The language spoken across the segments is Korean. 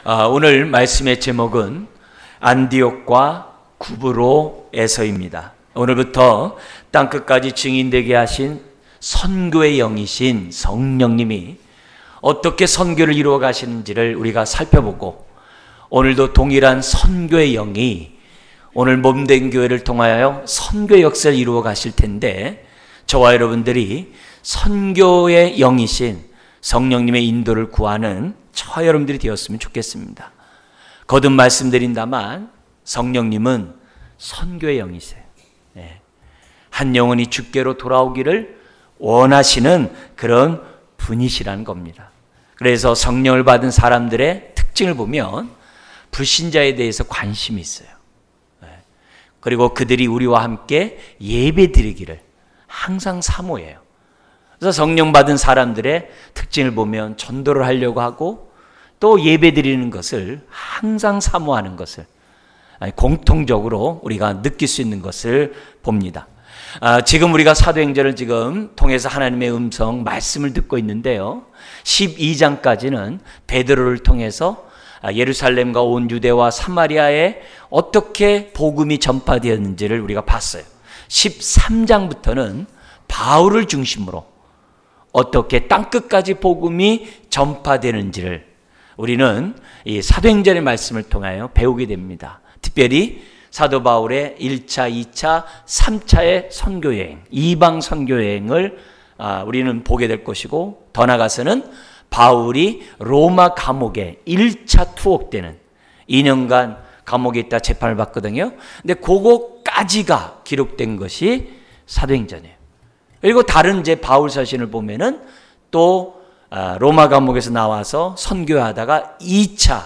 오늘 말씀의 제목은 안디옥과 구브로에서입니다. 오늘부터 땅끝까지 증인되게 하신 선교의 영이신 성령님이 어떻게 선교를 이루어 가시는지를 우리가 살펴보고, 오늘도 동일한 선교의 영이 오늘 몸된 교회를 통하여 선교 역사를 이루어 가실 텐데, 저와 여러분들이 선교의 영이신 성령님의 인도를 구하는 저와 여러분들이 되었으면 좋겠습니다. 거듭 말씀드린다만 성령님은 선교의 영이세요. 한 영혼이 주께로 돌아오기를 원하시는 그런 분이시라는 겁니다. 그래서 성령을 받은 사람들의 특징을 보면 불신자에 대해서 관심이 있어요. 그리고 그들이 우리와 함께 예배 드리기를 항상 사모해요. 그래서 성령 받은 사람들의 특징을 보면 전도를 하려고 하고, 또 예배 드리는 것을 항상 사모하는 것을 공통적으로 우리가 느낄 수 있는 것을 봅니다. 지금 우리가 사도행전을 지금 통해서 하나님의 음성 말씀을 듣고 있는데요, 12장까지는 베드로를 통해서 예루살렘과 온 유대와 사마리아에 어떻게 복음이 전파되었는지를 우리가 봤어요. 13장부터는 바울을 중심으로 어떻게 땅끝까지 복음이 전파되는지를 우리는 이 사도행전의 말씀을 통하여 배우게 됩니다. 특별히 사도 바울의 1차, 2차, 3차의 선교여행, 이방 선교여행을 우리는 보게 될 것이고, 더 나아가서는 바울이 로마 감옥에 1차 투옥 때는 2년간 감옥에 있다 재판을 받거든요. 근데 그거까지가 기록된 것이 사도행전이에요. 그리고 다른 이제 바울 서신을 보면은 또 로마 감옥에서 나와서 선교하다가 2차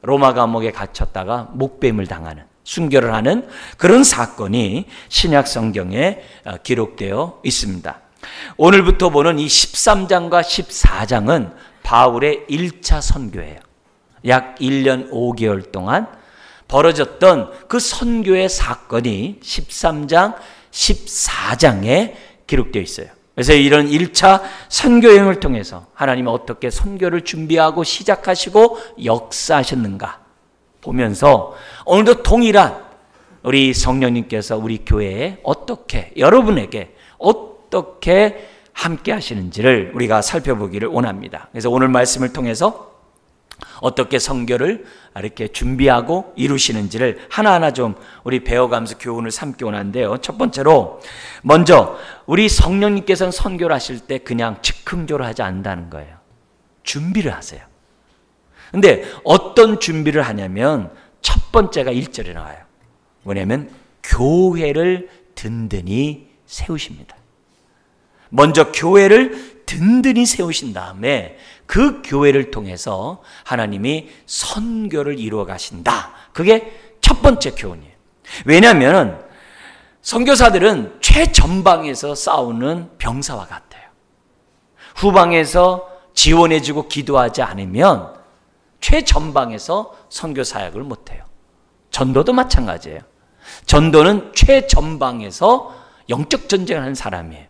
로마 감옥에 갇혔다가 목뱀을 당하는, 순교를 하는 그런 사건이 신약 성경에 기록되어 있습니다. 오늘부터 보는 이 13장과 14장은 바울의 1차 선교예요. 약 1년 5개월 동안 벌어졌던 그 선교의 사건이 13장, 14장에 기록되어 있어요. 그래서 이런 1차 선교여행을 통해서 하나님은 어떻게 선교를 준비하고 시작하시고 역사하셨는가 보면서, 오늘도 동일한 우리 성령님께서 우리 교회에 어떻게, 여러분에게 어떻게 함께 하시는지를 우리가 살펴보기를 원합니다. 그래서 오늘 말씀을 통해서 어떻게 선교를 이렇게 준비하고 이루시는지를 하나하나 좀 우리 배워가면서 교훈을 삼기 원하는데요. 첫 번째로, 먼저 우리 성령님께서는 선교를 하실 때 그냥 즉흥적으로 하지 않는다는 거예요. 준비를 하세요. 근데 어떤 준비를 하냐면 첫 번째가 1절에 나와요. 뭐냐면 교회를 든든히 세우십니다. 먼저 교회를 든든히 세우신 다음에 그 교회를 통해서 하나님이 선교를 이루어 가신다. 그게 첫 번째 교훈이에요. 왜냐하면 선교사들은 최전방에서 싸우는 병사와 같아요. 후방에서 지원해주고 기도하지 않으면 최전방에서 선교 사역을 못해요. 전도도 마찬가지예요. 전도는 최전방에서 영적 전쟁을 하는 사람이에요.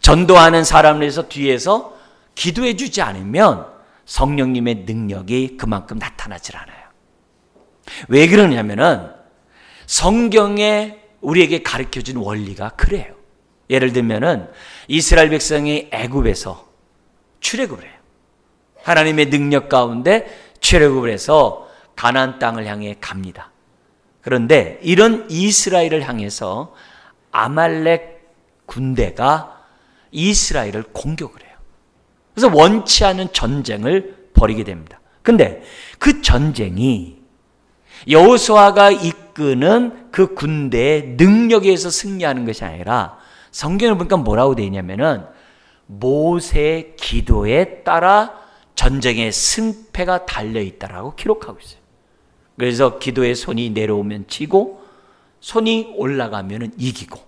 전도하는 사람을 위해서 뒤에서 기도해 주지 않으면 성령님의 능력이 그만큼 나타나질 않아요. 왜 그러냐면은 성경에 우리에게 가르쳐준 원리가 그래요. 예를 들면은 이스라엘 백성이 애굽에서 출애굽을 해요. 하나님의 능력 가운데 출애굽을 해서 가나안 땅을 향해 갑니다. 그런데 이런 이스라엘을 향해서 아말렉 군대가 이스라엘을 공격을 해요. 그래서 원치 않은 전쟁을 벌이게 됩니다. 근데 그 전쟁이 여호수아가 이끄는 그 군대의 능력에 의해서 승리하는 것이 아니라, 성경을 보니까 뭐라고 되어 있냐면은 모세의 기도에 따라 전쟁의 승패가 달려있다라고 기록하고 있어요. 그래서 기도의 손이 내려오면 지고 손이 올라가면 이기고,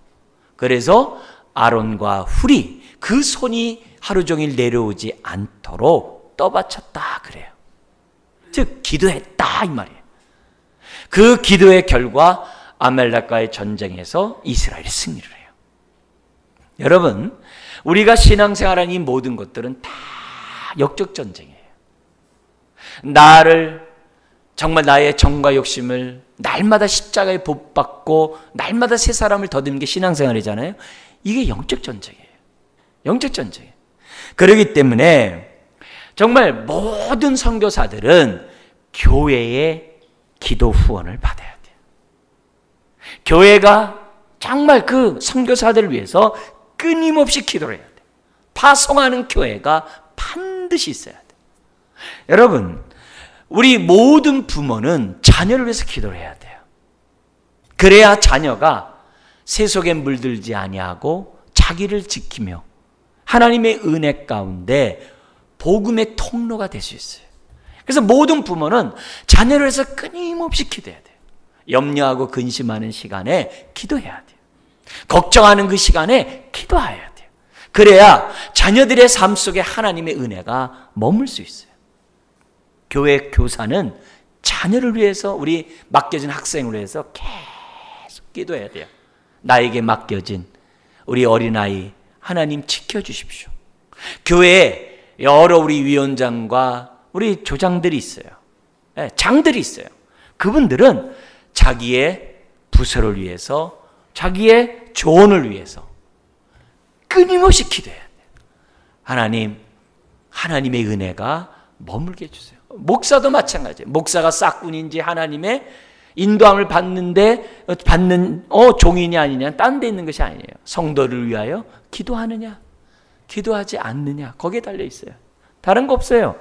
그래서 아론과 훌이 그 손이 하루 종일 내려오지 않도록 떠받쳤다 그래요. 즉 기도했다 이 말이에요. 그 기도의 결과 아말렉과의 전쟁에서 이스라엘이 승리를 해요. 여러분, 우리가 신앙생활하는 이 모든 것들은 다 역적 전쟁이에요. 나를 정말 나의 정과 욕심을 날마다 십자가에 못 박고 날마다 새 사람을 더듬는 게 신앙생활이잖아요. 이게 영적 전쟁이에요. 영적 전쟁이에요. 그렇기 때문에 정말 모든 선교사들은 교회의 기도 후원을 받아야 돼요. 교회가 정말 그 선교사들을 위해서 끊임없이 기도를 해야 돼요. 파송하는 교회가 반드시 있어야 돼요. 여러분, 우리 모든 부모는 자녀를 위해서 기도를 해야 돼요. 그래야 자녀가 세속에 물들지 아니하고 자기를 지키며 하나님의 은혜 가운데 복음의 통로가 될 수 있어요. 그래서 모든 부모는 자녀를 위해서 끊임없이 기도해야 돼요. 염려하고 근심하는 시간에 기도해야 돼요. 걱정하는 그 시간에 기도해야 돼요. 그래야 자녀들의 삶 속에 하나님의 은혜가 머물 수 있어요. 교회 교사는 자녀를 위해서, 우리 맡겨진 학생을 위해서 계속 기도해야 돼요. 나에게 맡겨진 우리 어린아이 하나님 지켜주십시오. 교회에 여러 우리 위원장과 우리 조장들이 있어요. 장들이 있어요. 그분들은 자기의 부서를 위해서, 자기의 조언을 위해서 끊임없이 기도해야 돼요. 하나님, 하나님의 은혜가 머물게 해주세요. 목사도 마찬가지예요. 목사가 싹군인지 하나님의 인도함을 받는 종인이 아니냐, 딴 데 있는 것이 아니에요. 성도를 위하여 기도하느냐, 기도하지 않느냐, 거기에 달려 있어요. 다른 거 없어요.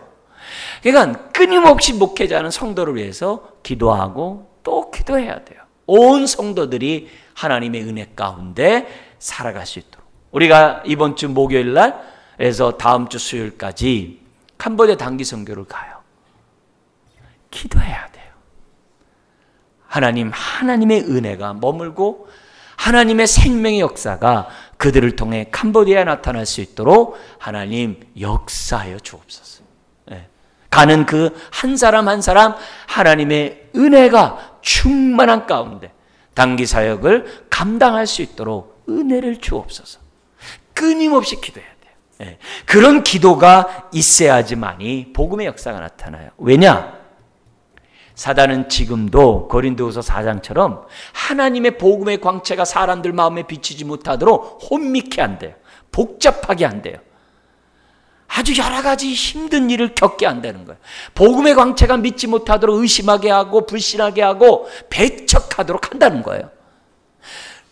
그러니까 끊임없이 목회자는 성도를 위해서 기도하고 또 기도해야 돼요. 온 성도들이 하나님의 은혜 가운데 살아갈 수 있도록. 우리가 이번 주 목요일 날에서 다음 주 수요일까지 캄보디아 단기 선교를 가요. 기도해야 돼요. 하나님의 은혜가 머물고 하나님의 생명의 역사가 그들을 통해 캄보디아에 나타날 수 있도록 하나님 역사하여 주옵소서. 가는 그 한 사람 한 사람 하나님의 은혜가 충만한 가운데 단기 사역을 감당할 수 있도록 은혜를 주옵소서. 끊임없이 기도해야 돼요. 그런 기도가 있어야지만이 복음의 역사가 나타나요. 왜냐? 사단은 지금도 고린도후서 4장처럼 하나님의 복음의 광채가 사람들 마음에 비치지 못하도록 혼미케 한대요. 복잡하게 한대요. 아주 여러 가지 힘든 일을 겪게 한다는 거예요. 복음의 광채가 믿지 못하도록 의심하게 하고 불신하게 하고 배척하도록 한다는 거예요.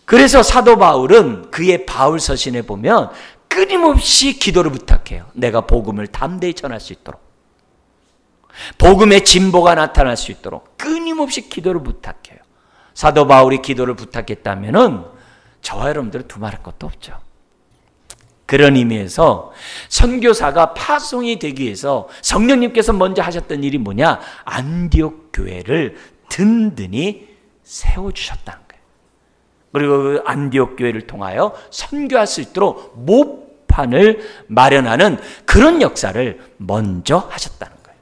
그래서 사도 바울은 그의 바울 서신에 보면 끊임없이 기도를 부탁해요. 내가 복음을 담대히 전할 수 있도록, 복음의 진보가 나타날 수 있도록 끊임없이 기도를 부탁해요. 사도 바울이 기도를 부탁했다면은 저와 여러분들은 두말할 것도 없죠. 그런 의미에서 선교사가 파송이 되기 위해서 성령님께서 먼저 하셨던 일이 뭐냐? 안디옥 교회를 든든히 세워주셨다는 거예요. 그리고 그 안디옥 교회를 통하여 선교할 수 있도록 모판을 마련하는 그런 역사를 먼저 하셨다는 거예요.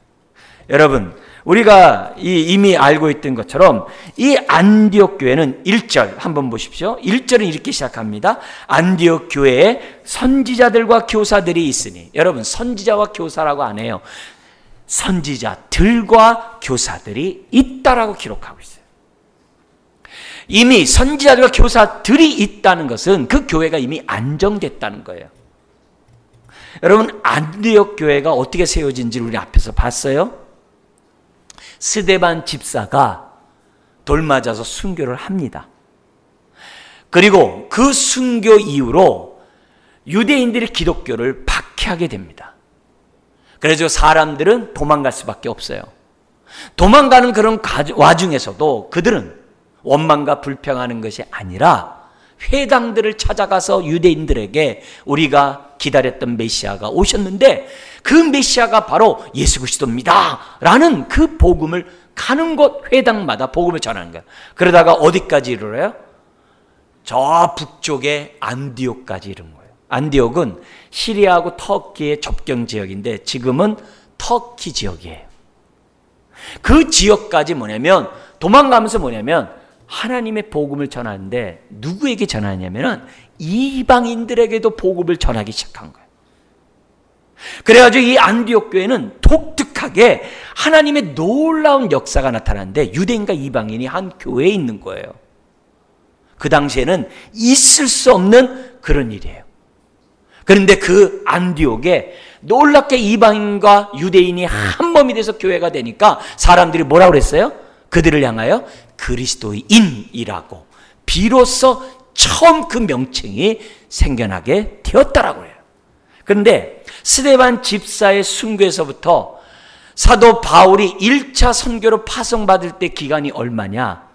여러분, 우리가 이미 알고 있던 것처럼 이 안디옥 교회는 1절 한번 보십시오. 1절은 이렇게 시작합니다. 안디옥 교회에 선지자들과 교사들이 있으니. 여러분, 선지자와 교사라고 안 해요. 선지자들과 교사들이 있다라고 기록하고 있어요. 이미 선지자들과 교사들이 있다는 것은 그 교회가 이미 안정됐다는 거예요. 여러분, 안디옥 교회가 어떻게 세워진지 우리 앞에서 봤어요. 스데반 집사가 돌 맞아서 순교를 합니다. 그리고 그 순교 이후로 유대인들이 기독교를 박해하게 됩니다. 그래서 사람들은 도망갈 수밖에 없어요. 도망가는 그런 와중에서도 그들은 원망과 불평하는 것이 아니라 회당들을 찾아가서 유대인들에게 우리가 기다렸던 메시아가 오셨는데 그 메시아가 바로 예수 그리스도입니다 라는 그 복음을 가는 곳 회당마다 복음을 전하는 거예요. 그러다가 어디까지 이르러요? 저 북쪽의 안디옥까지 이른 거예요. 안디옥은 시리아하고 터키의 접경 지역인데 지금은 터키 지역이에요. 그 지역까지 뭐냐면 도망가면서 뭐냐면 하나님의 복음을 전하는데 누구에게 전하냐면은 이방인들에게도 복음을 전하기 시작한 거예요. 그래가지고 이 안디옥 교회는 독특하게 하나님의 놀라운 역사가 나타나는데 유대인과 이방인이 한 교회에 있는 거예요. 그 당시에는 있을 수 없는 그런 일이에요. 그런데 그 안디옥에 놀랍게 이방인과 유대인이 한 몸이 돼서 교회가 되니까 사람들이 뭐라고 그랬어요? 그들을 향하여 그리스도인이라고 비로소 처음 그 명칭이 생겨나게 되었다라고 해요. 그런데 스데반 집사의 순교에서부터 사도 바울이 1차 선교로 파송받을 때 기간이 얼마냐?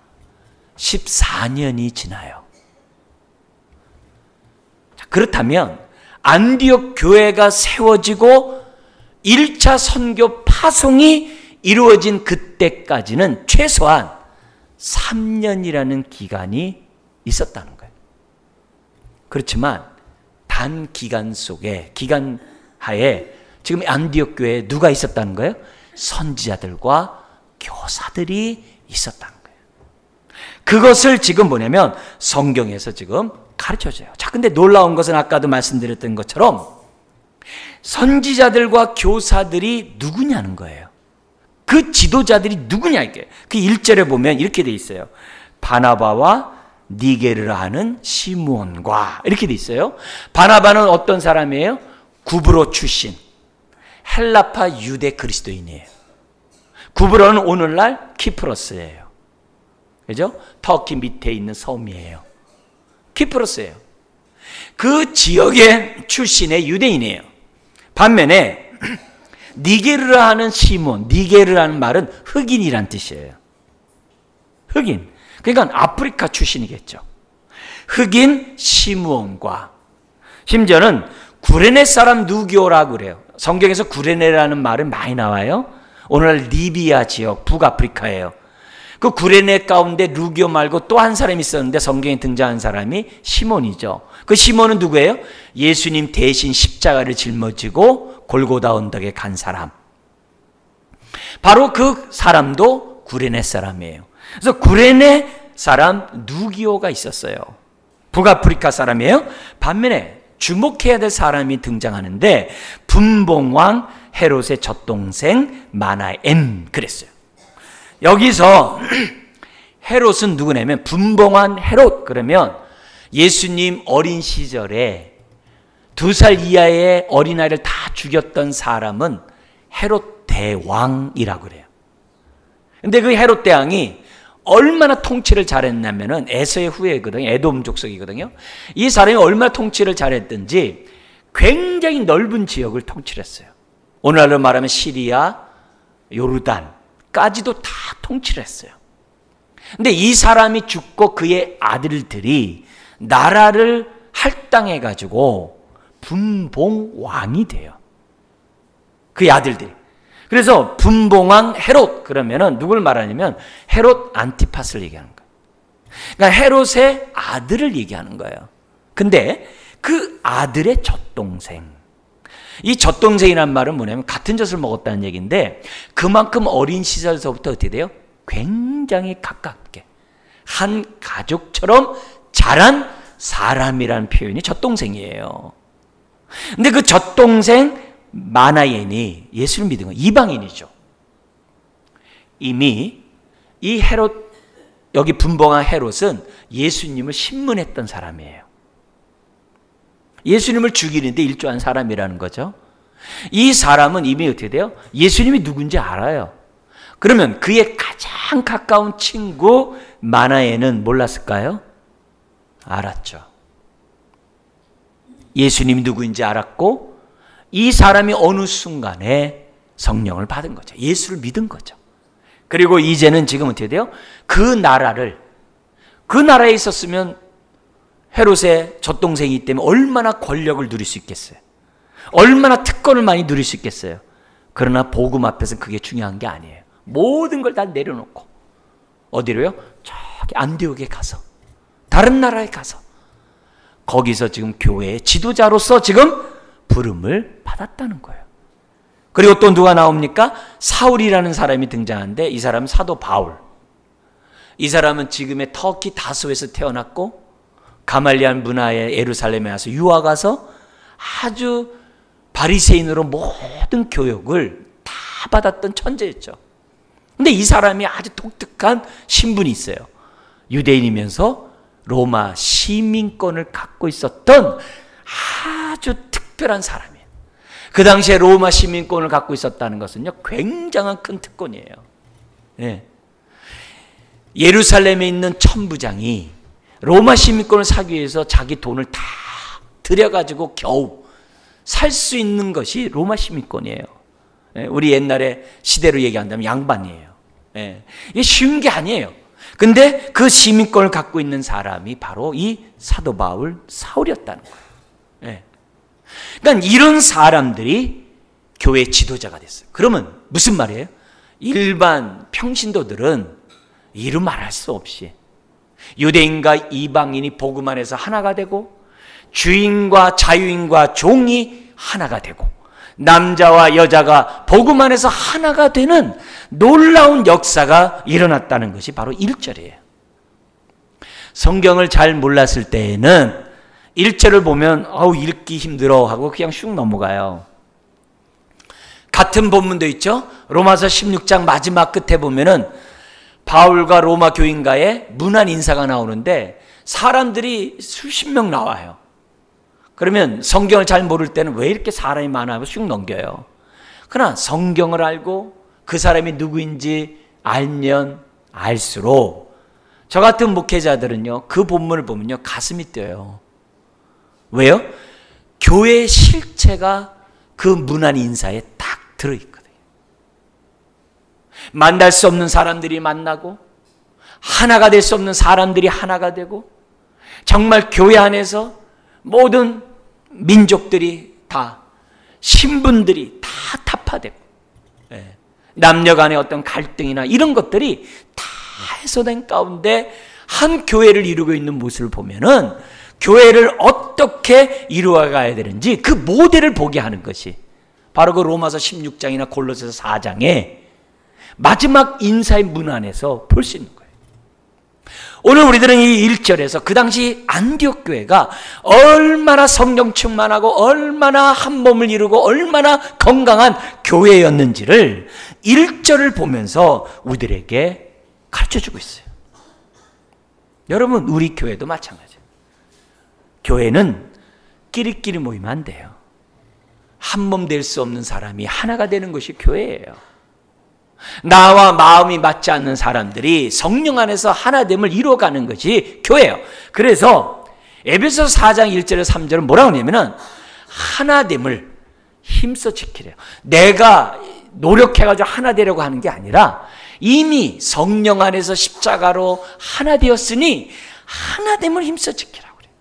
14년이 지나요. 자, 그렇다면 안디옥 교회가 세워지고 1차 선교 파송이 이루어진 그때까지는 최소한 3년이라는 기간이 있었다는 거예요. 그렇지만 단 기간 속에, 기간 하에 지금 안디옥 교회에 누가 있었다는 거예요? 선지자들과 교사들이 있었다는 거예요. 그것을 지금 뭐냐면 성경에서 지금 가르쳐줘요. 자, 근데 놀라운 것은 아까도 말씀드렸던 것처럼 선지자들과 교사들이 누구냐는 거예요. 그 지도자들이 누구냐 이게. 그 1절에 보면 이렇게 돼 있어요. 바나바와 니게르라 하는 시므온과 이렇게 돼 있어요. 바나바는 어떤 사람이에요? 구브로 출신 헬라파 유대 그리스도인이에요. 구브로는 오늘날 키프로스예요. 그죠? 터키 밑에 있는 섬이에요. 키프로스예요. 그 지역의 출신의 유대인이에요. 반면에 니게르라 하는 시몬, 니게르라는 말은 흑인이란 뜻이에요. 흑인. 그러니까 아프리카 출신이겠죠. 흑인 시므온과 심지어는 구레네 사람 누기오라고 그래요. 성경에서 구레네라는 말은 많이 나와요. 오늘날 리비아 지역, 북아프리카예요. 그 구레네 가운데 루기오 말고 또 한 사람이 있었는데 성경에 등장한 사람이 시몬이죠. 그 시몬은 누구예요? 예수님 대신 십자가를 짊어지고 골고다 언덕에 간 사람. 바로 그 사람도 구레네 사람이에요. 그래서 구레네 사람 누기오가 있었어요. 북아프리카 사람이에요. 반면에 주목해야 될 사람이 등장하는데 분봉왕 헤롯의 젖동생 마나엔 그랬어요. 여기서 헤롯은 누구냐면 분봉왕 헤롯 그러면 예수님 어린 시절에 2살 이하의 어린아이를 다 죽였던 사람은 헤롯 대왕이라고 그래요. 근데 그 헤롯 대왕이 얼마나 통치를 잘했냐면은 에서의 후예거든요. 에돔 족속이거든요. 이 사람이 얼마나 통치를 잘했든지 굉장히 넓은 지역을 통치했어요. 오늘날로 말하면 시리아, 요르단까지도 다 통치를 했어요. 근데 이 사람이 죽고 그의 아들들이 나라를 할당해 가지고 분봉왕이 돼요. 그의 아들들이. 그래서 분봉왕 헤롯 그러면은 누굴 말하냐면 헤롯 안티파스를 얘기하는 거예요. 그러니까 헤롯의 아들을 얘기하는 거예요. 근데 그 아들의 젖동생. 이 젖동생이란 말은 뭐냐면 같은 젖을 먹었다는 얘기인데 그만큼 어린 시절서부터 어떻게 돼요? 굉장히 가깝게 한 가족처럼 자란 사람이라는 표현이 젖동생이에요. 근데 그 젖동생 마나엔이 예수를 믿은 건 이방인이죠. 이미 이 헤롯, 여기 분봉한 헤롯은 예수님을 신문했던 사람이에요. 예수님을 죽이는데 일조한 사람이라는 거죠. 이 사람은 이미 어떻게 돼요? 예수님이 누군지 알아요. 그러면 그의 가장 가까운 친구 마나엔은 몰랐을까요? 알았죠. 예수님이 누구인지 알았고 이 사람이 어느 순간에 성령을 받은 거죠. 예수를 믿은 거죠. 그리고 이제는 지금 어떻게 돼요? 그 나라에 있었으면 헤롯의 젖동생이기 때문에 얼마나 권력을 누릴 수 있겠어요? 얼마나 특권을 많이 누릴 수 있겠어요? 그러나 복음 앞에서는 그게 중요한 게 아니에요. 모든 걸 다 내려놓고 어디로요? 저기 안디옥에 가서 다른 나라에 가서 거기서 지금 교회의 지도자로서 지금 부름을 받았다는 거예요. 그리고 또 누가 나옵니까? 사울이라는 사람이 등장하는데 이 사람은 사도 바울. 이 사람은 지금의 터키 다소에서 태어났고 가말리안 문화의 예루살렘에 와서 유학 가서 아주 바리새인으로 모든 교육을 다 받았던 천재였죠. 근데 이 사람이 아주 독특한 신분이 있어요. 유대인이면서 로마 시민권을 갖고 있었던 아주 특별한 사람이에요. 그 당시에 로마 시민권을 갖고 있었다는 것은요, 굉장한 큰 특권이에요. 예. 예루살렘에 있는 천부장이 로마 시민권을 사기 위해서 자기 돈을 다 들여가지고 겨우 살 수 있는 것이 로마 시민권이에요. 예. 우리 옛날에 시대로 얘기한다면 양반이에요. 예. 이게 쉬운 게 아니에요. 근데 그 시민권을 갖고 있는 사람이 바로 이 사도 바울, 사울이었다는 거예요. 예. 그러니까 이런 사람들이 교회 지도자가 됐어요. 그러면 무슨 말이에요? 일반 평신도들은 이루 말할 수 없이 유대인과 이방인이 복음 안에서 하나가 되고, 주인과 자유인과 종이 하나가 되고, 남자와 여자가 복음 안에서 하나가 되는 놀라운 역사가 일어났다는 것이 바로 1절이에요. 성경을 잘 몰랐을 때에는 1절을 보면 읽기 힘들어 하고 그냥 슉 넘어가요. 같은 본문도 있죠. 로마서 16장 마지막 끝에 보면은 바울과 로마 교인과의 문안 인사가 나오는데 사람들이 수십 명 나와요. 그러면 성경을 잘 모를 때는 왜 이렇게 사람이 많아 하고 슉 넘겨요. 그러나 성경을 알고 그 사람이 누구인지 알면 알수록, 저 같은 목회자들은요, 그 본문을 보면요, 가슴이 뛰어요. 왜요? 교회의 실체가 그 문안 인사에 딱 들어있거든요. 만날 수 없는 사람들이 만나고, 하나가 될 수 없는 사람들이 하나가 되고, 정말 교회 안에서 모든 민족들이 다, 신분들이 다 타파되고, 남녀 간의 어떤 갈등이나 이런 것들이 다 해소된 가운데 한 교회를 이루고 있는 모습을 보면은 교회를 어떻게 이루어가야 되는지 그 모델을 보게 하는 것이 바로 그 로마서 16장이나 골로새서 4장의 마지막 인사의 문안에서 볼 수 있는 거예요. 오늘 우리들은 이 1절에서 그 당시 안디옥 교회가 얼마나 성령 충만하고 얼마나 한 몸을 이루고 얼마나 건강한 교회였는지를 1절을 보면서 우리들에게 가르쳐주고 있어요. 여러분, 우리 교회도 마찬가지예요. 교회는 끼리끼리 모이면 안 돼요. 한 몸 될 수 없는 사람이 하나가 되는 것이 교회예요. 나와 마음이 맞지 않는 사람들이 성령 안에서 하나됨을 이루어가는 것이 교회예요. 그래서 에베소서 4장 1절에서 3절은 뭐라고 하냐면은 하나됨을 힘써 지키래요. 내가 노력해가지고 하나 되려고 하는 게 아니라 이미 성령 안에서 십자가로 하나 되었으니 하나됨을 힘써 지키라고 그래요.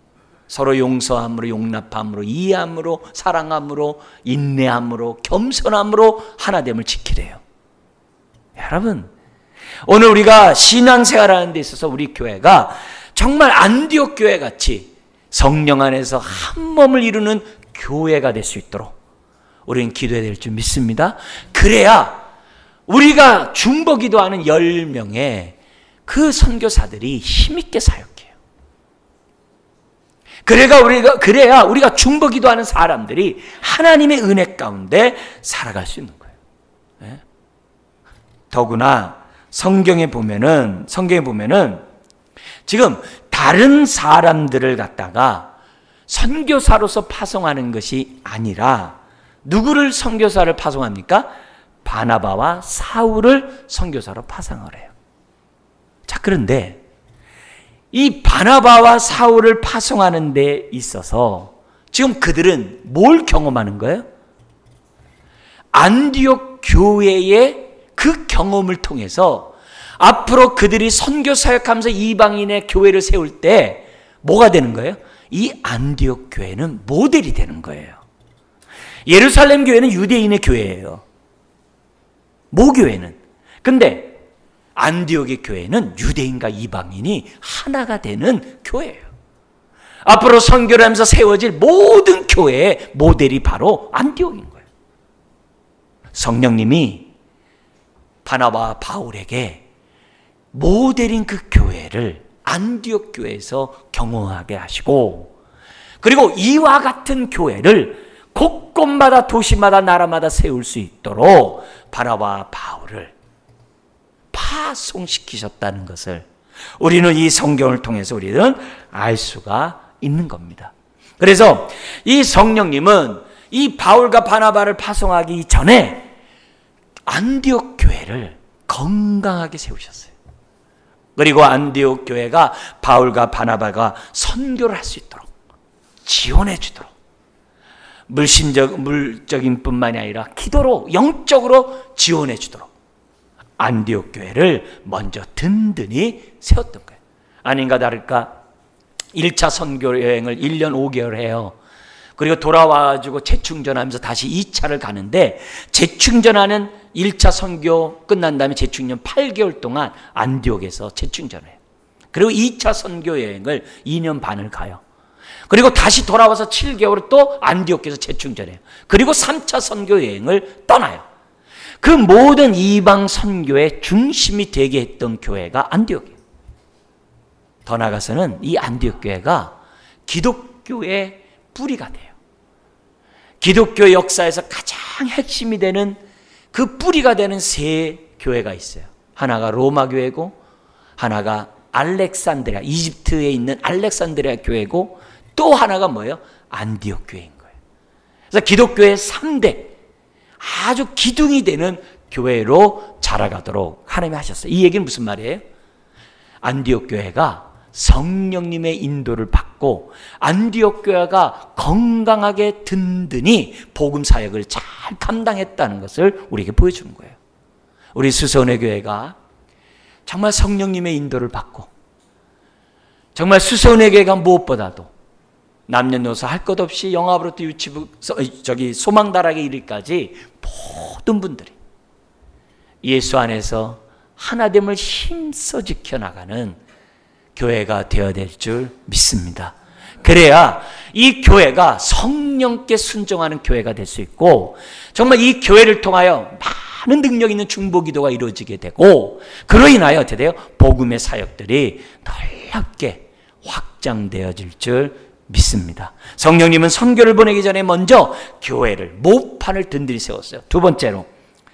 서로 용서함으로, 용납함으로, 이해함으로, 사랑함으로, 인내함으로, 겸손함으로 하나됨을 지키래요. 여러분, 오늘 우리가 신앙생활하는 데 있어서 우리 교회가 정말 안디옥 교회 같이 성령 안에서 한 몸을 이루는 교회가 될 수 있도록 우리는 기도해야 될 줄 믿습니다. 그래야 우리가 중보기도하는 10명의 그 선교사들이 힘있게 사역해요. 그래야 우리가 중보기도하는 사람들이 하나님의 은혜 가운데 살아갈 수 있는 거예요. 네? 더구나 성경에 보면은 지금 다른 사람들을 갖다가 선교사로서 파송하는 것이 아니라 누구를 선교사를 파송합니까? 바나바와 사울을 선교사로 파송을 해요. 자, 그런데 이 바나바와 사울을 파송하는 데 있어서 지금 그들은 뭘 경험하는 거예요? 안디옥 교회의 그 경험을 통해서 앞으로 그들이 선교 사역하면서 이방인의 교회를 세울 때 뭐가 되는 거예요? 이 안디옥 교회는 모델이 되는 거예요. 예루살렘 교회는 유대인의 교회예요. 모교회는. 근데 안디옥의 교회는 유대인과 이방인이 하나가 되는 교회예요. 앞으로 선교를 하면서 세워질 모든 교회의 모델이 바로 안디옥인 거예요. 성령님이 바나바와 바울에게 모델인 그 교회를 안디옥 교회에서 경험하게 하시고, 그리고 이와 같은 교회를 곳곳마다 도시마다 나라마다 세울 수 있도록 바나바와 바울을 파송시키셨다는 것을 우리는 이 성경을 통해서 우리는 알 수가 있는 겁니다. 그래서 이 성령님은 이 바울과 바나바를 파송하기 전에 안디옥 교회를 건강하게 세우셨어요. 그리고 안디옥 교회가 바울과 바나바가 선교를 할 수 있도록 지원해 주도록 물적인 뿐만이 아니라 기도로 영적으로 지원해 주도록 안디옥 교회를 먼저 든든히 세웠던 거예요. 아닌가 다를까 1차 선교 여행을 1년 5개월 해요. 그리고 돌아와가지고 재충전하면서 다시 2차를 가는데 재충전하는 1차 선교 끝난 다음에 재충전 8개월 동안 안디옥에서 재충전해요. 그리고 2차 선교 여행을 2년 반을 가요. 그리고 다시 돌아와서 7개월을 또 안디옥에서 재충전해요. 그리고 3차 선교 여행을 떠나요. 그 모든 이방 선교의 중심이 되게 했던 교회가 안디옥이에요. 더 나아가서는 이 안디옥 교회가 기독교의 뿌리가 돼요. 기독교 역사에서 가장 핵심이 되는 그 뿌리가 되는 세 교회가 있어요. 하나가 로마 교회고, 하나가 알렉산드리아, 이집트에 있는 알렉산드리아 교회고, 또 하나가 뭐예요? 안디옥 교회인 거예요. 그래서 기독교의 3대 아주 기둥이 되는 교회로 자라가도록 하나님이 하셨어요. 이 얘기는 무슨 말이에요? 안디옥 교회가 성령님의 인도를 받고 안디옥 교회가 건강하게 든든히 복음 사역을 잘 감당했다는 것을 우리에게 보여주는 거예요. 우리 수서원의 교회가 정말 성령님의 인도를 받고 정말 수서원의 교회가 무엇보다도 남녀노소 할 것 없이 영아부터 유치부 소망다락에 이르기까지 모든 분들이 예수 안에서 하나됨을 힘써 지켜나가는 교회가 되어야 될 줄 믿습니다. 그래야 이 교회가 성령께 순종하는 교회가 될 수 있고 정말 이 교회를 통하여 많은 능력 있는 중보기도가 이루어지게 되고 그로 인하여 어떻게 돼요? 복음의 사역들이 놀랍게 확장되어질 줄 믿습니다. 성령님은 선교를 보내기 전에 먼저 교회를 모판을 든든히 세웠어요. 두 번째로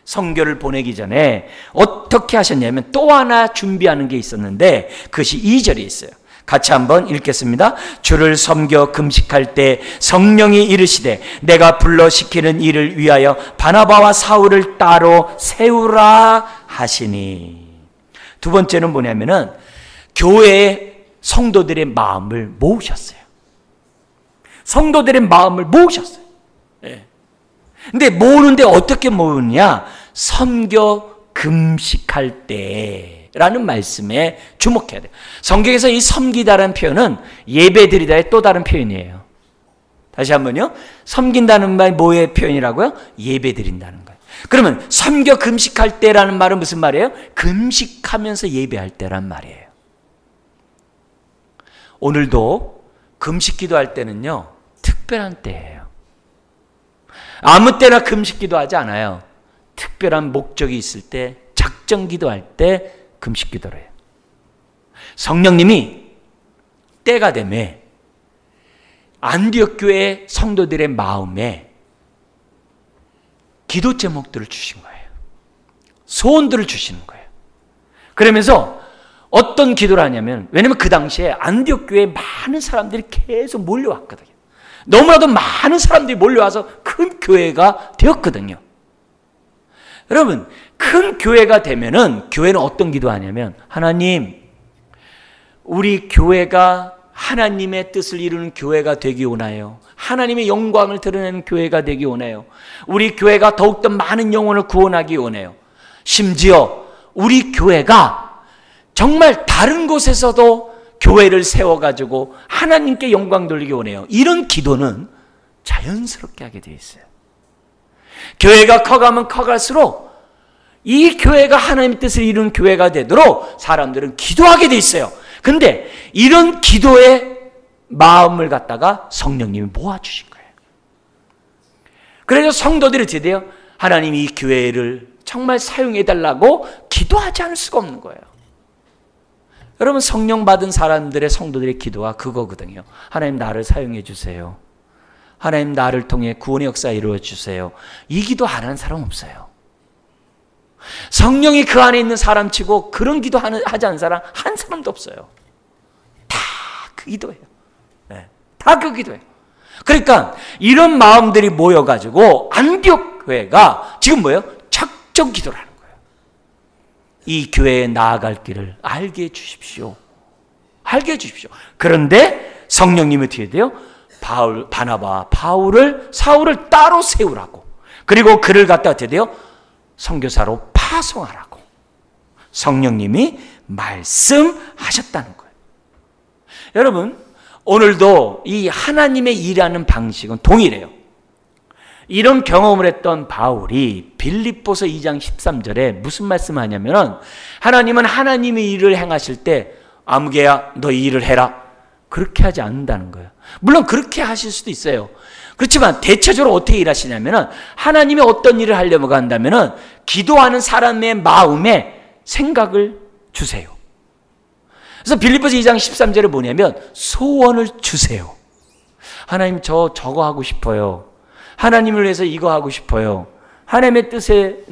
선교를 보내기 전에 어떻게 하셨냐면 또 하나 준비하는 게 있었는데 그것이 2절에 있어요. 같이 한번 읽겠습니다. 주를 섬겨 금식할 때 성령이 이르시되 내가 불러 시키는 일을 위하여 바나바와 사울을 따로 세우라 하시니. 두 번째는 뭐냐면은 교회의 성도들의 마음을 모으셨어요. 성도들의 마음을 모으셨어요. 예. 근데 모으는데 어떻게 모으느냐? 섬겨 금식할 때라는 말씀에 주목해야 돼요. 성경에서 이 섬기다라는 표현은 예배드리다의 또 다른 표현이에요. 다시 한번요. 섬긴다는 말 뭐의 표현이라고요? 예배드린다는 거예요. 그러면 섬겨 금식할 때라는 말은 무슨 말이에요? 금식하면서 예배할 때란 말이에요. 오늘도 금식 기도할 때는요. 특별한 때예요. 아무 때나 금식 기도하지 않아요. 특별한 목적이 있을 때, 작정 기도할 때 금식 기도를 해요. 성령님이 때가 되면 안디옥 교회 성도들의 마음에 기도 제목들을 주신 거예요. 소원들을 주시는 거예요. 그러면서 어떤 기도를 하냐면, 왜냐면 그 당시에 안디옥 교회에 많은 사람들이 계속 몰려왔거든요. 너무나도 많은 사람들이 몰려와서 큰 교회가 되었거든요. 여러분, 큰 교회가 되면은 교회는 어떤 기도하냐면, 하나님, 우리 교회가 하나님의 뜻을 이루는 교회가 되기 원하여 하나님의 영광을 드러내는 교회가 되기 원해요. 우리 교회가 더욱더 많은 영혼을 구원하기 원해요. 심지어 우리 교회가 정말 다른 곳에서도 교회를 세워가지고 하나님께 영광 돌리기 원해요. 이런 기도는 자연스럽게 하게 되어 있어요. 교회가 커가면 커갈수록 이 교회가 하나님의 뜻을 이루는 교회가 되도록 사람들은 기도하게 되어 있어요. 근데 이런 기도의 마음을 갖다가 성령님이 모아주신 거예요. 그래서 성도들이 어떻게 돼요? 하나님이 이 교회를 정말 사용해달라고 기도하지 않을 수가 없는 거예요. 여러분, 성령 받은 사람들의 성도들의 기도가 그거거든요. 하나님, 나를 사용해 주세요. 하나님 나를 통해 구원의 역사 이루어 주세요. 이 기도 안 하는 사람 없어요. 성령이 그 안에 있는 사람 치고 그런 기도 하지 않은 사람 한 사람도 없어요. 다 그 기도예요. 네, 다 그 기도예요. 그러니까 이런 마음들이 모여가지고 안디옥 교회가 지금 뭐예요? 작정 기도라는 거예요. 이 교회에 나아갈 길을 알게 해주십시오. 알게 해주십시오. 그런데 성령님이 어떻게 돼요? 바나바, 사울을 따로 세우라고. 그리고 그를 갖다 어떻게 돼요? 선교사로 파송하라고. 성령님이 말씀하셨다는 거예요. 여러분, 오늘도 이 하나님의 일하는 방식은 동일해요. 이런 경험을 했던 바울이 빌립보서 2장 13절에 무슨 말씀을 하냐면, 하나님은 하나님의 일을 행하실 때 아무개야 너 이 일을 해라, 그렇게 하지 않는다는 거예요. 물론 그렇게 하실 수도 있어요. 그렇지만 대체적으로 어떻게 일하시냐면, 하나님이 어떤 일을 하려고 한다면 기도하는 사람의 마음에 생각을 주세요. 그래서 빌립보서 2장 13절에 뭐냐면 소원을 주세요. 하나님 저거 하고 싶어요. 하나님을 위해서 이거 하고 싶어요. 하나님의 뜻에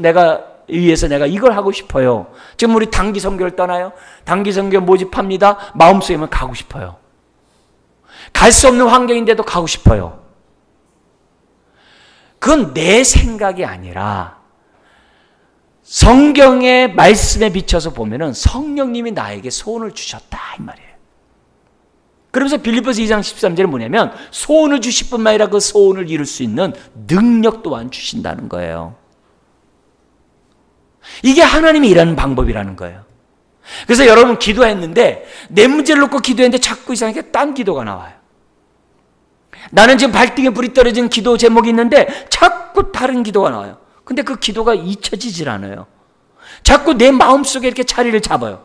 의해서 내가 이걸 하고 싶어요. 지금 우리 단기 선교를 떠나요. 단기 선교 모집합니다. 마음속에만 가고 싶어요. 갈 수 없는 환경인데도 가고 싶어요. 그건 내 생각이 아니라 성경의 말씀에 비춰서 보면은 성령님이 나에게 소원을 주셨다 이 말이에요. 그러면서 빌립보서 2장 13절에 뭐냐면 소원을 주실 뿐만 아니라 그 소원을 이룰 수 있는 능력 또한 주신다는 거예요. 이게 하나님이 일하는 방법이라는 거예요. 그래서 여러분 기도했는데 내 문제를 놓고 기도했는데 자꾸 이상하게 딴 기도가 나와요. 나는 지금 발등에 불이 떨어진 기도 제목이 있는데 자꾸 다른 기도가 나와요. 근데 그 기도가 잊혀지질 않아요. 자꾸 내 마음속에 이렇게 자리를 잡아요.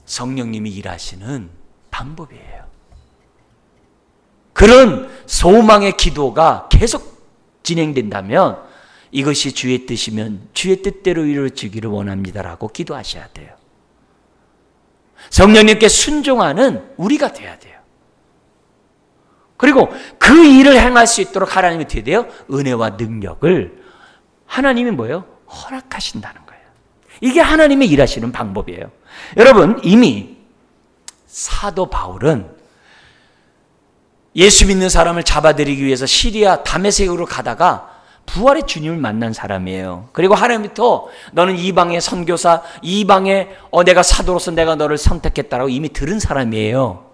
성령님이 일하시는 방법이에요. 그런 소망의 기도가 계속 진행된다면 이것이 주의 뜻이면 주의 뜻대로 이루어지기를 원합니다라고 기도하셔야 돼요. 성령님께 순종하는 우리가 돼야 돼요. 그리고 그 일을 행할 수 있도록 하나님이 어떻게 돼요? 은혜와 능력을 하나님이 뭐예요? 허락하신다는 거예요. 이게 하나님의 일하시는 방법이에요. 여러분, 이미 사도 바울은 예수 믿는 사람을 잡아들이기 위해서 시리아 다메섹으로 가다가 부활의 주님을 만난 사람이에요. 그리고 하나님부터 너는 이방의 선교사, 이방의 내가 사도로서 내가 너를 선택했다라고 이미 들은 사람이에요.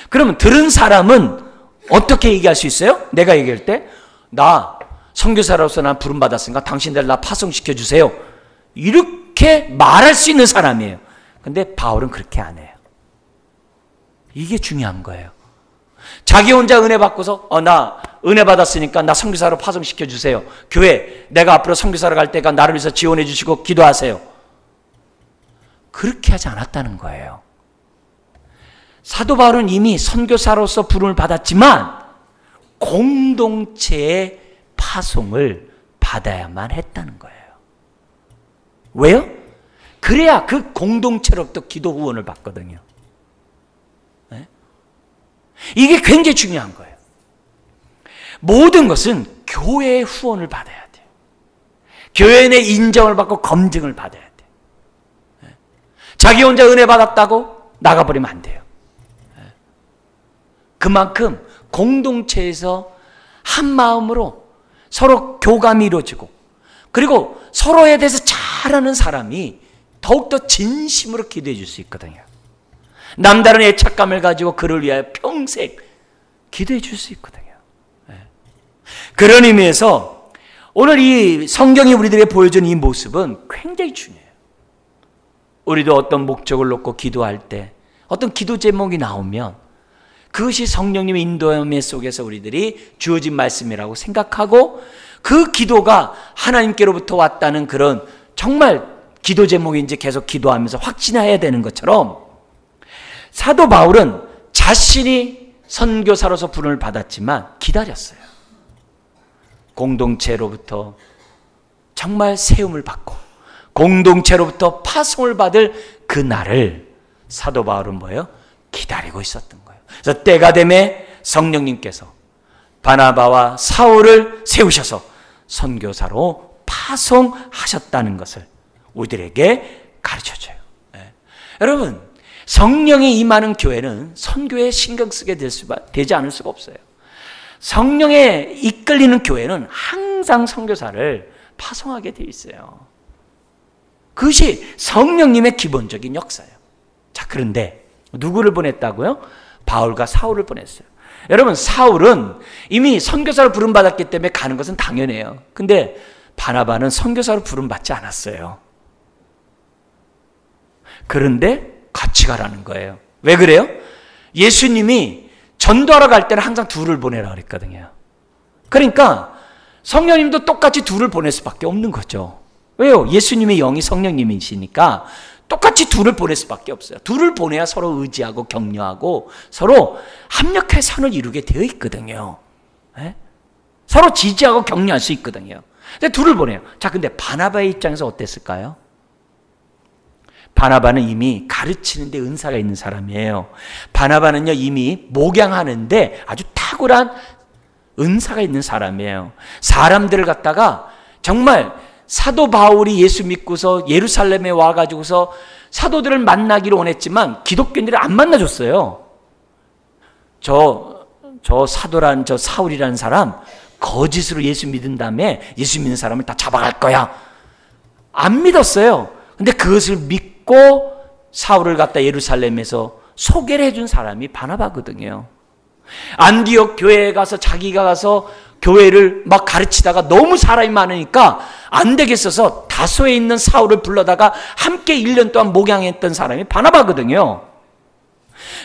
그러면 들은 사람은 어떻게 얘기할 수 있어요? 내가 얘기할 때 나 선교사로서 난 부름받았으니까 당신들 나 파송시켜 주세요. 이렇게 말할 수 있는 사람이에요. 근데 바울은 그렇게 안 해요. 이게 중요한 거예요. 자기 혼자 은혜 받고서 나 은혜 받았으니까 나 선교사로 파송시켜 주세요. 교회 내가 앞으로 선교사로 갈 때가 나를 위해서 지원해 주시고 기도하세요. 그렇게 하지 않았다는 거예요. 사도 바울은 이미 선교사로서 부름을 받았지만 공동체의 파송을 받아야만 했다는 거예요. 왜요? 그래야 그 공동체로부터 기도 후원을 받거든요. 네? 이게 굉장히 중요한 거예요. 모든 것은 교회의 후원을 받아야 돼요. 교회 내 인정을 받고 검증을 받아야 돼요. 네? 자기 혼자 은혜 받았다고 나가버리면 안 돼요. 그만큼 공동체에서 한 마음으로 서로 교감이 이루어지고 그리고 서로에 대해서 잘 아는 사람이 더욱더 진심으로 기도해 줄 수 있거든요. 남다른 애착감을 가지고 그를 위하여 평생 기도해 줄 수 있거든요. 그런 의미에서 오늘 이 성경이 우리들에게 보여주는 이 모습은 굉장히 중요해요. 우리도 어떤 목적을 놓고 기도할 때 어떤 기도 제목이 나오면 그것이 성령님의 인도함 속에서 우리들이 주어진 말씀이라고 생각하고 그 기도가 하나님께로부터 왔다는 그런 정말 기도 제목인지 계속 기도하면서 확신해야 되는 것처럼 사도 바울은 자신이 선교사로서 부름을 받았지만 기다렸어요. 공동체로부터 정말 세움을 받고 공동체로부터 파송을 받을 그 날을 사도 바울은 뭐예요? 기다리고 있었던 거예요. 그래서 때가 되매 성령님께서 바나바와 사울을 세우셔서 선교사로 파송하셨다는 것을 우리들에게 가르쳐줘요. 네. 여러분, 성령이 임하는 교회는 선교에 신경 쓰게 되지 않을 수가 없어요. 성령에 이끌리는 교회는 항상 선교사를 파송하게 돼 있어요. 그것이 성령님의 기본적인 역사예요. 자, 그런데 누구를 보냈다고요? 바울과 사울을 보냈어요. 여러분, 사울은 이미 선교사로 부름받았기 때문에 가는 것은 당연해요. 근데 바나바는 선교사로 부름받지 않았어요. 그런데 같이 가라는 거예요. 왜 그래요? 예수님이 전도하러 갈 때는 항상 둘을 보내라 그랬거든요. 그러니까 성령님도 똑같이 둘을 보낼 수밖에 없는 거죠. 왜요? 예수님의 영이 성령님이시니까 똑같이 둘을 보낼 수밖에 없어요. 둘을 보내야 서로 의지하고 격려하고 서로 합력해 선을 이루게 되어 있거든요. 네? 서로 지지하고 격려할 수 있거든요. 근데 둘을 보내요. 자, 근데 바나바의 입장에서 어땠을까요? 바나바는 이미 가르치는 데 은사가 있는 사람이에요. 바나바는요, 이미 목양하는데 아주 탁월한 은사가 있는 사람이에요. 사람들을 갖다가 정말 사도 바울이 예수 믿고서 예루살렘에 와가지고서 사도들을 만나기를 원했지만 기독교인들을 안 만나줬어요. 저 사도란, 저 사울이라는 사람 거짓으로 예수 믿은 다음에 예수 믿는 사람을 다 잡아갈 거야. 안 믿었어요. 근데 그것을 믿고 사울을 갖다 예루살렘에서 소개를 해준 사람이 바나바거든요. 안디옥 교회에 가서 자기가 가서 교회를 막 가르치다가 너무 사람이 많으니까 안 되겠어서 다소에 있는 사울을 불러다가 함께 1년 동안 목양했던 사람이 바나바거든요.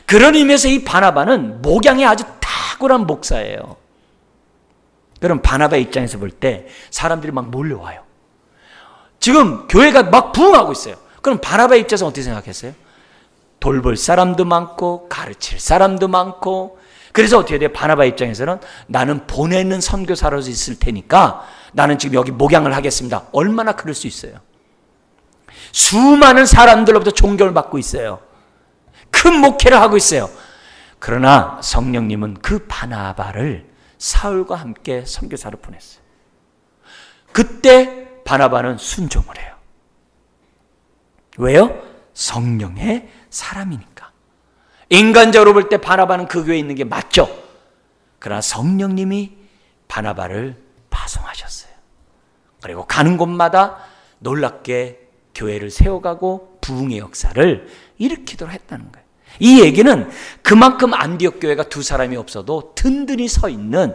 그런 의미에서 이 바나바는 목양에 아주 탁월한 목사예요. 그럼 바나바 입장에서 볼 때 사람들이 막 몰려와요. 지금 교회가 막 부흥하고 있어요. 그럼 바나바 입장에서 어떻게 생각했어요? 돌볼 사람도 많고 가르칠 사람도 많고, 그래서 어떻게 돼요? 바나바 입장에서는 나는 보내는 선교사로서 있을 테니까 나는 지금 여기 목양을 하겠습니다. 얼마나 그럴 수 있어요? 수많은 사람들로부터 존경을 받고 있어요. 큰 목회를 하고 있어요. 그러나 성령님은 그 바나바를 사울과 함께 선교사로 보냈어요. 그때 바나바는 순종을 해요. 왜요? 성령의 사람이니까. 인간적으로 볼 때 바나바는 그 교회에 있는 게 맞죠. 그러나 성령님이 바나바를 파송하셨어요. 그리고 가는 곳마다 놀랍게 교회를 세워가고 부흥의 역사를 일으키도록 했다는 거예요. 이 얘기는 그만큼 안디옥 교회가 두 사람이 없어도 든든히 서 있는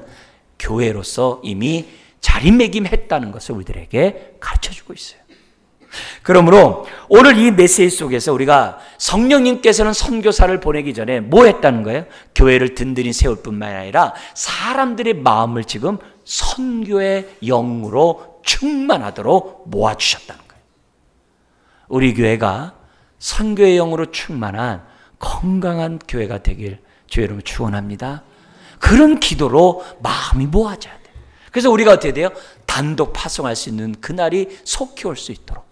교회로서 이미 자리매김했다는 것을 우리들에게 가르쳐주고 있어요. 그러므로 오늘 이 메시지 속에서 우리가 성령님께서는 선교사를 보내기 전에 뭐 했다는 거예요? 교회를 든든히 세울 뿐만 아니라 사람들의 마음을 지금 선교의 영으로 충만하도록 모아주셨다는 거예요. 우리 교회가 선교의 영으로 충만한 건강한 교회가 되길 주의 이름으로 축원합니다. 그런 기도로 마음이 모아져야 돼요. 그래서 우리가 어떻게 돼요? 단독 파송할 수 있는 그날이 속히 올 수 있도록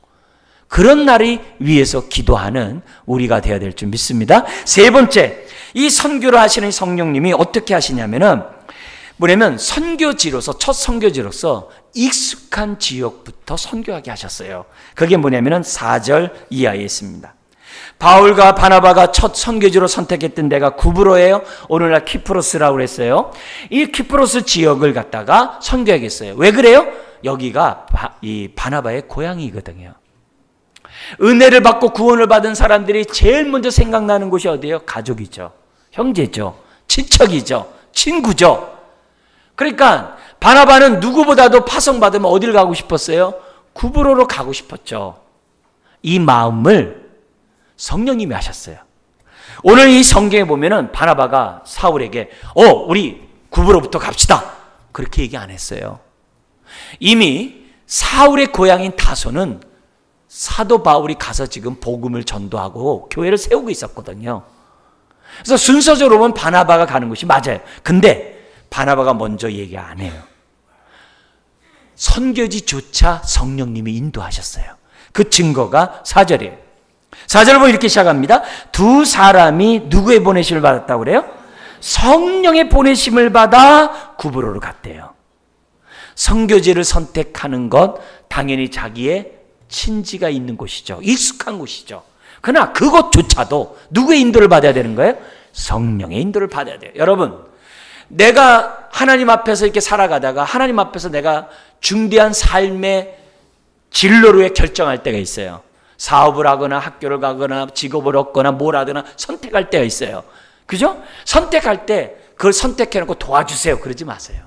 그런 날이 위해서 기도하는 우리가 되어야 될 줄 믿습니다. 세 번째, 이 선교를 하시는 성령님이 어떻게 하시냐면은 뭐냐면 선교지로서, 첫 선교지로서 익숙한 지역부터 선교하게 하셨어요. 그게 뭐냐면은 4절 이하에 있습니다. 바울과 바나바가 첫 선교지로 선택했던 데가 구브로예요. 오늘날 키프로스라고 그랬어요. 이 키프로스 지역을 갖다가 선교하겠어요. 왜 그래요? 여기가 이 바나바의 고향이거든요. 은혜를 받고 구원을 받은 사람들이 제일 먼저 생각나는 곳이 어디예요? 가족이죠. 형제죠. 친척이죠. 친구죠. 그러니까 바나바는 누구보다도 파송받으면 어디를 가고 싶었어요? 구브로로 가고 싶었죠. 이 마음을 성령님이 하셨어요. 오늘 이 성경에 보면은 바나바가 사울에게 우리 구브로부터 갑시다. 그렇게 얘기 안 했어요. 이미 사울의 고향인 다소는 사도 바울이 가서 지금 복음을 전도하고 교회를 세우고 있었거든요. 그래서 순서적으로 보면 바나바가 가는 것이 맞아요. 근데 바나바가 먼저 얘기 안 해요. 선교지조차 성령님이 인도하셨어요. 그 증거가 4절이에요. 4절 보면 이렇게 시작합니다. 두 사람이 누구의 보내심을 받았다고 그래요? 성령의 보내심을 받아 구브로로 갔대요. 선교지를 선택하는 것 당연히 자기의 친지가 있는 곳이죠. 익숙한 곳이죠. 그러나 그것조차도 누구의 인도를 받아야 되는 거예요? 성령의 인도를 받아야 돼요. 여러분, 내가 하나님 앞에서 이렇게 살아가다가 하나님 앞에서 내가 중대한 삶의 진로를 결정할 때가 있어요. 사업을 하거나 학교를 가거나 직업을 얻거나 뭘 하거나 선택할 때가 있어요. 그죠? 선택할 때 그걸 선택해놓고 도와주세요 그러지 마세요.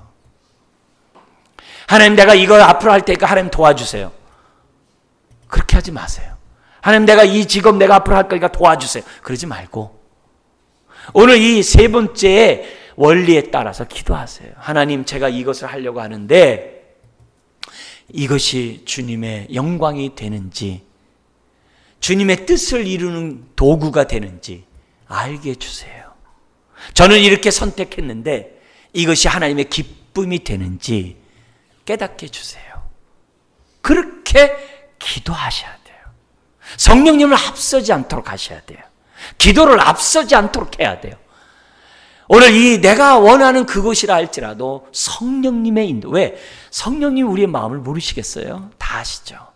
하나님, 내가 이거 앞으로 할 테니까 하나님 도와주세요. 그렇게 하지 마세요. 하나님, 내가 이 직업 내가 앞으로 할 거니까 도와주세요. 그러지 말고 오늘 이 세 번째 원리에 따라서 기도하세요. 하나님, 제가 이것을 하려고 하는데 이것이 주님의 영광이 되는지, 주님의 뜻을 이루는 도구가 되는지 알게 해주세요. 저는 이렇게 선택했는데 이것이 하나님의 기쁨이 되는지 깨닫게 해주세요. 그렇게 기도하셔야 돼요. 성령님을 앞서지 않도록 하셔야 돼요. 기도를 앞서지 않도록 해야 돼요. 오늘 이 내가 원하는 그곳이라 할지라도 성령님의 인도. 왜? 성령님이 우리의 마음을 모르시겠어요? 다 아시죠?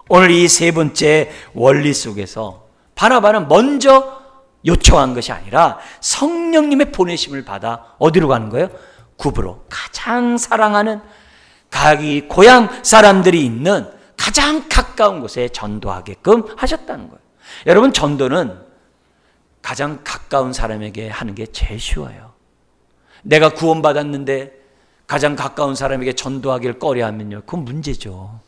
오늘 이 세 번째 원리 속에서 바나바는 먼저 요청한 것이 아니라 성령님의 보내심을 받아 어디로 가는 거예요? 구브로, 가장 사랑하는 자기 고향 사람들이 있는 가장 가까운 곳에 전도하게끔 하셨다는 거예요. 여러분, 전도는 가장 가까운 사람에게 하는 게 제일 쉬워요. 내가 구원받았는데 가장 가까운 사람에게 전도하기를 꺼려하면요, 그건 문제죠.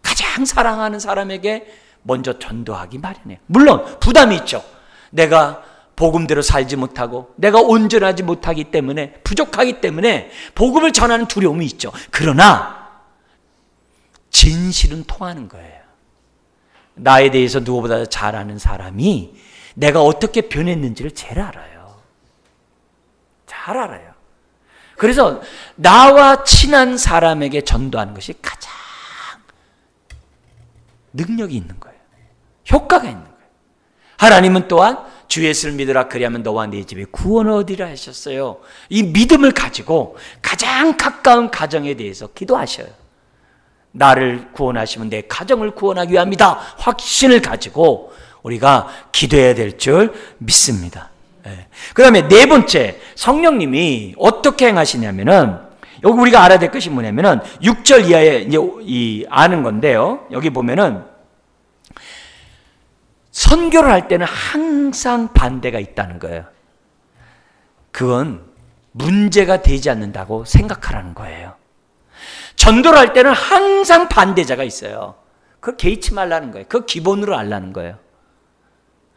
가장 사랑하는 사람에게 먼저 전도하기 마련해요. 물론 부담이 있죠. 내가 복음대로 살지 못하고 내가 온전하지 못하기 때문에, 부족하기 때문에 복음을 전하는 두려움이 있죠. 그러나 진실은 통하는 거예요. 나에 대해서 누구보다 잘 아는 사람이 내가 어떻게 변했는지를 제일 알아요. 잘 알아요. 그래서 나와 친한 사람에게 전도하는 것이 가장 능력이 있는 거예요. 효과가 있는 거예요. 하나님은 또한 주 예수를 믿으라 그리하면 너와 네 집에 구원을 얻으리라 하셨어요. 이 믿음을 가지고 가장 가까운 가정에 대해서 기도하셔요. 나를 구원하시면 내 가정을 구원하기 위함이다. 확신을 가지고 우리가 기도해야 될 줄 믿습니다. 그 다음에 네 번째, 성령님이 어떻게 행하시냐면은, 여기 우리가 알아야 될 것이 뭐냐면은 6절 이하에 이제 아는 건데요. 여기 보면은 선교를 할 때는 항상 반대가 있다는 거예요. 그건 문제가 되지 않는다고 생각하라는 거예요. 전도를 할 때는 항상 반대자가 있어요. 그걸 개의치 말라는 거예요. 그거 기본으로 알라는 거예요.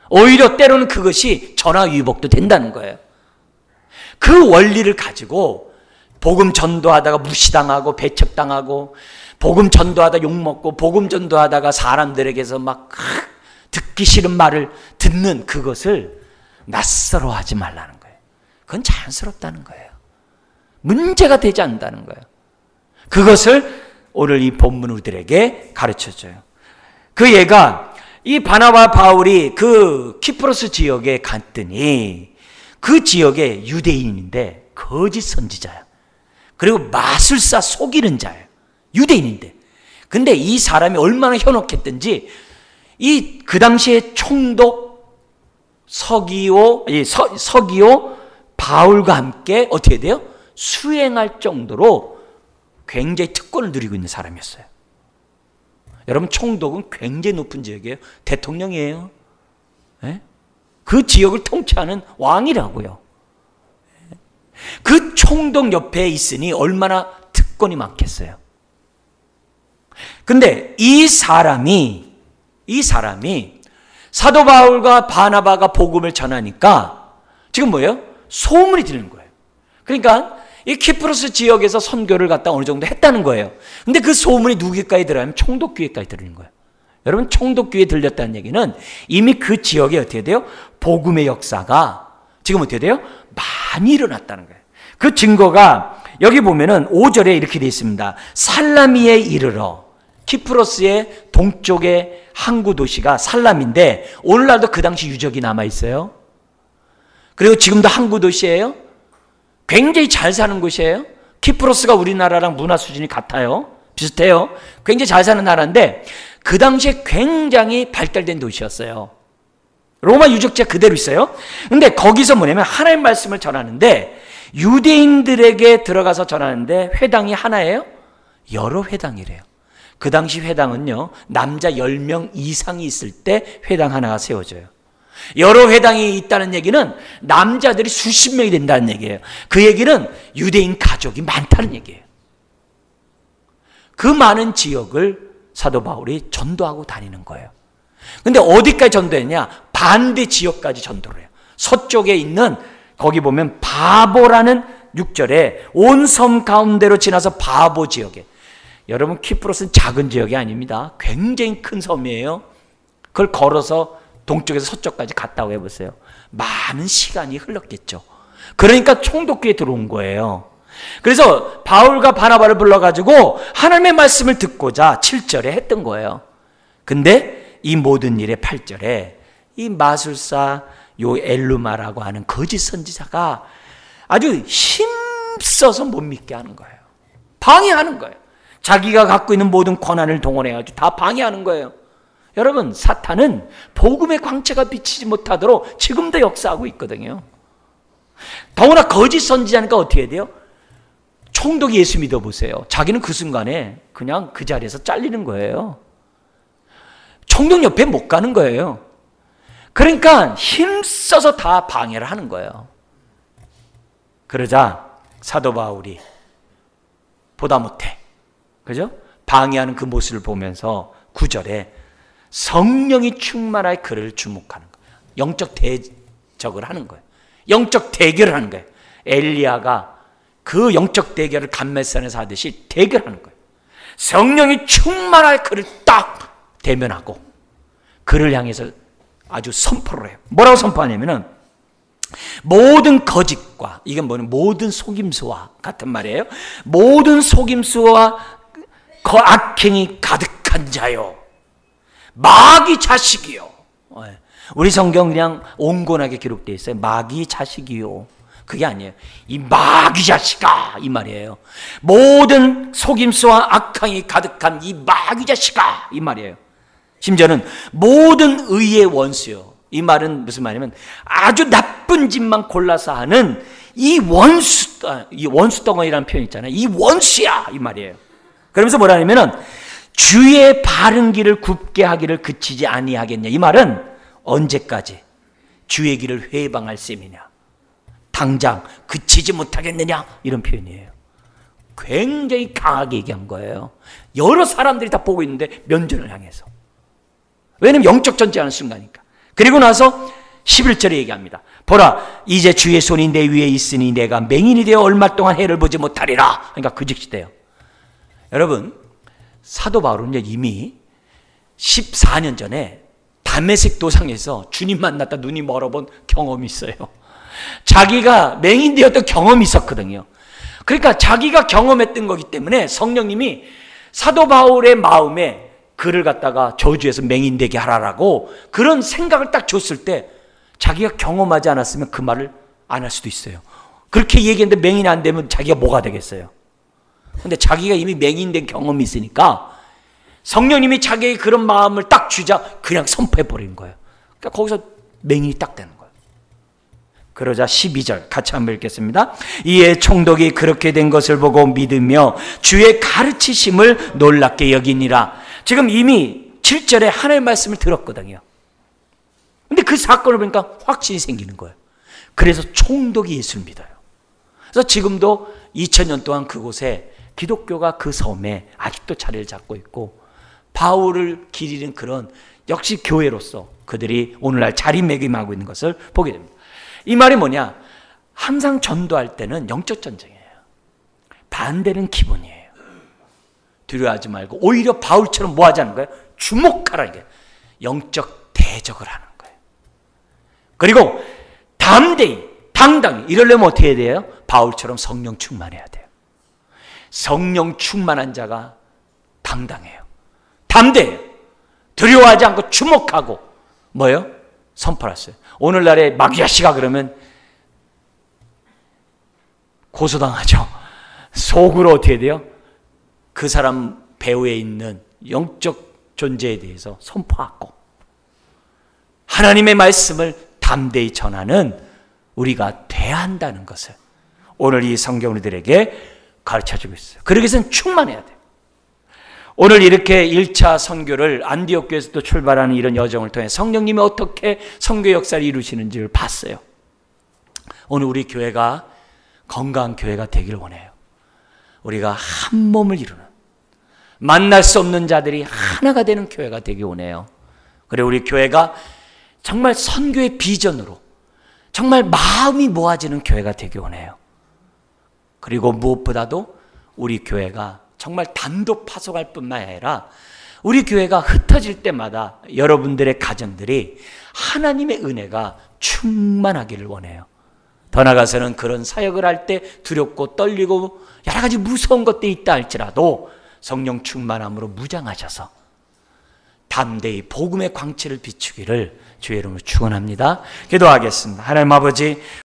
오히려 때로는 그것이 전화위복도 된다는 거예요. 그 원리를 가지고 복음 전도하다가 무시당하고 배척당하고, 복음 전도하다 욕먹고, 복음 전도하다가 사람들에게서 막 듣기 싫은 말을 듣는 그것을 낯설어하지 말라는 거예요. 그건 자연스럽다는 거예요. 문제가 되지 않는다는 거예요. 그것을 오늘 이 본문 우리들에게 가르쳐줘요. 그 얘가 이 바나바 바울이 그 키프로스 지역에 갔더니 그 지역에 유대인인데 거짓 선지자야. 그리고 마술사 속이는 자예요. 유대인인데. 근데 이 사람이 얼마나 현혹했든지 그 당시에 총독 서기오 바울과 함께 어떻게 돼요? 수행할 정도로 굉장히 특권을 누리고 있는 사람이었어요. 여러분, 총독은 굉장히 높은 지역이에요. 대통령이에요. 네? 그 지역을 통치하는 왕이라고요. 그 총독 옆에 있으니 얼마나 특권이 많겠어요. 근데 이 사람이 사도 바울과 바나바가 복음을 전하니까 지금 뭐예요? 소문이 들리는 거예요. 그러니까 이 키프로스 지역에서 선교를 갖다 어느 정도 했다는 거예요. 근데 그 소문이 누구에게 들어가면 총독귀에까지 들리는 거예요. 여러분, 총독귀에 들렸다는 얘기는 이미 그 지역에 어떻게 돼요? 복음의 역사가 지금 어떻게 돼요? 많이 일어났다는 거예요. 그 증거가 여기 보면은 5절에 이렇게 되어 있습니다. 살라미에 이르러, 키프로스의 동쪽의 항구 도시가 살람인데 오늘날도 그 당시 유적이 남아 있어요. 그리고 지금도 항구 도시예요. 굉장히 잘 사는 곳이에요. 키프로스가 우리나라랑 문화 수준이 같아요. 비슷해요. 굉장히 잘 사는 나라인데 그 당시에 굉장히 발달된 도시였어요. 로마 유적지 그대로 있어요. 근데 거기서 뭐냐면 하나님의 말씀을 전하는데 유대인들에게 들어가서 전하는데 회당이 하나예요? 여러 회당이래요. 그 당시 회당은요, 남자 10명 이상이 있을 때 회당 하나가 세워져요. 여러 회당이 있다는 얘기는 남자들이 수십 명이 된다는 얘기예요. 그 얘기는 유대인 가족이 많다는 얘기예요. 그 많은 지역을 사도 바울이 전도하고 다니는 거예요. 근데 어디까지 전도했냐? 반대 지역까지 전도를 해요. 서쪽에 있는 거기 보면 바보라는 6절에 온 섬 가운데로 지나서 바보 지역에, 여러분 키프로스는 작은 지역이 아닙니다. 굉장히 큰 섬이에요. 그걸 걸어서 동쪽에서 서쪽까지 갔다고 해보세요. 많은 시간이 흘렀겠죠. 그러니까 총독기에 들어온 거예요. 그래서 바울과 바나바를 불러가지고 하나님의 말씀을 듣고자 7절에 했던 거예요. 근데 이 모든 일의 8절에 이 마술사 요 엘루마라고 하는 거짓 선지자가 아주 힘써서 못 믿게 하는 거예요. 방해하는 거예요. 자기가 갖고 있는 모든 권한을 동원해가지고 다 방해하는 거예요. 여러분, 사탄은 복음의 광채가 비치지 못하도록 지금도 역사하고 있거든요. 더구나 거짓 선지자니까 어떻게 해야 돼요? 총독이 예수 믿어보세요. 자기는 그 순간에 그냥 그 자리에서 잘리는 거예요. 총독 옆에 못 가는 거예요. 그러니까 힘써서 다 방해를 하는 거예요. 그러자 사도 바울이 보다 못해, 그죠? 방해하는 그 모습을 보면서 9절에 성령이 충만하여 그를 주목하는 거예요. 영적 대적을 하는 거예요. 영적 대결을 하는 거예요. 엘리야가 그 영적 대결을 감멜산에서 하듯이 대결하는 거예요. 성령이 충만하여 그를 딱 대면하고 그를 향해서 아주 선포를 해요. 뭐라고 선포하냐면은 모든 거짓과, 이건 뭐냐면 모든 속임수와 같은 말이에요. 모든 속임수와 악행이 가득한 자요, 마귀 자식이요. 우리 성경 그냥 온건하게 기록되어 있어요. 마귀 자식이요. 그게 아니에요. 이 마귀 자식아, 이 말이에요. 모든 속임수와 악행이 가득한 이 마귀 자식아, 이 말이에요. 심지어는 모든 의의 원수요. 이 말은 무슨 말이냐면 아주 나쁜 짓만 골라서 하는 이 원수 덩어리라는 표현 있잖아요. 이 원수야, 이 말이에요. 그러면서 뭐라냐면은 주의 바른 길을 굽게 하기를 그치지 아니하겠냐. 이 말은 언제까지 주의 길을 회방할 셈이냐, 당장 그치지 못하겠느냐, 이런 표현이에요. 굉장히 강하게 얘기한 거예요. 여러 사람들이 다 보고 있는데 면전을 향해서. 왜냐면 영적 전쟁하는 순간이니까. 그리고 나서 11절에 얘기합니다. 보라, 이제 주의 손이 내 위에 있으니 내가 맹인이 되어 얼마 동안 해를 보지 못하리라. 그러니까 그 즉시 돼요. 여러분, 사도 바울은 이미 14년 전에 다메섹 도상에서 주님 만났다 눈이 멀어본 경험이 있어요. 자기가 맹인 되었던 경험이 있었거든요. 그러니까 자기가 경험했던 거기 때문에 성령님이 사도 바울의 마음에 그를 갖다가 저주해서 맹인되게 하라라고 그런 생각을 딱 줬을 때 자기가 경험하지 않았으면 그 말을 안 할 수도 있어요. 그렇게 얘기했는데 맹인이 안 되면 자기가 뭐가 되겠어요? 근데 자기가 이미 맹인된 경험이 있으니까 성령님이 자기의 그런 마음을 딱 주자 그냥 선포해버린 거예요. 그러니까 거기서 맹인이 딱 되는 거예요. 그러자 12절 같이 한번 읽겠습니다. 이에 총독이 그렇게 된 것을 보고 믿으며 주의 가르치심을 놀랍게 여기니라. 지금 이미 7절에 하나님의 말씀을 들었거든요. 근데 그 사건을 보니까 확신이 생기는 거예요. 그래서 총독이 예수를 믿어요. 그래서 지금도 2000년 동안 그곳에 기독교가 그 섬에 아직도 자리를 잡고 있고 바울을 기리는 그런 역시 교회로서 그들이 오늘날 자리매김하고 있는 것을 보게 됩니다. 이 말이 뭐냐? 항상 전도할 때는 영적 전쟁이에요. 반대는 기본이에요. 두려워하지 말고 오히려 바울처럼 뭐 하자는 거예요? 주목하라, 이게 영적 대적을 하는 거예요. 그리고 담대히 당당히 이러려면 어떻게 해야 돼요? 바울처럼 성령 충만해야 돼요. 성령 충만한 자가 당당해요. 담대해요. 두려워하지 않고 주목하고 뭐예요? 선포했어요. 오늘날의 마귀아씨가 그러면 고소당하죠. 속으로 어떻게 돼요? 그 사람 배후에 있는 영적 존재에 대해서 선포하고 하나님의 말씀을 담대히 전하는 우리가 돼야 한다는 것을 오늘 이 성경 우리들에게 가르쳐주고 있어요. 그러기 위해서는 충만해야 돼요. 오늘 이렇게 1차 선교를 안디옥 교회에서도 출발하는 이런 여정을 통해 성령님이 어떻게 선교 역사를 이루시는지를 봤어요. 오늘 우리 교회가 건강한 교회가 되기를 원해요. 우리가 한 몸을 이루는, 만날 수 없는 자들이 하나가 되는 교회가 되기 원해요. 그리고 우리 교회가 정말 선교의 비전으로 정말 마음이 모아지는 교회가 되기 원해요. 그리고 무엇보다도 우리 교회가 정말 단독 파송할 뿐만 아니라 우리 교회가 흩어질 때마다 여러분들의 가정들이 하나님의 은혜가 충만하기를 원해요. 더 나아가서는 그런 사역을 할 때 두렵고 떨리고 여러 가지 무서운 것들이 있다 할지라도 성령 충만함으로 무장하셔서 담대히 복음의 광채를 비추기를 주의 이름으로 축원합니다. 기도하겠습니다. 하나님 아버지,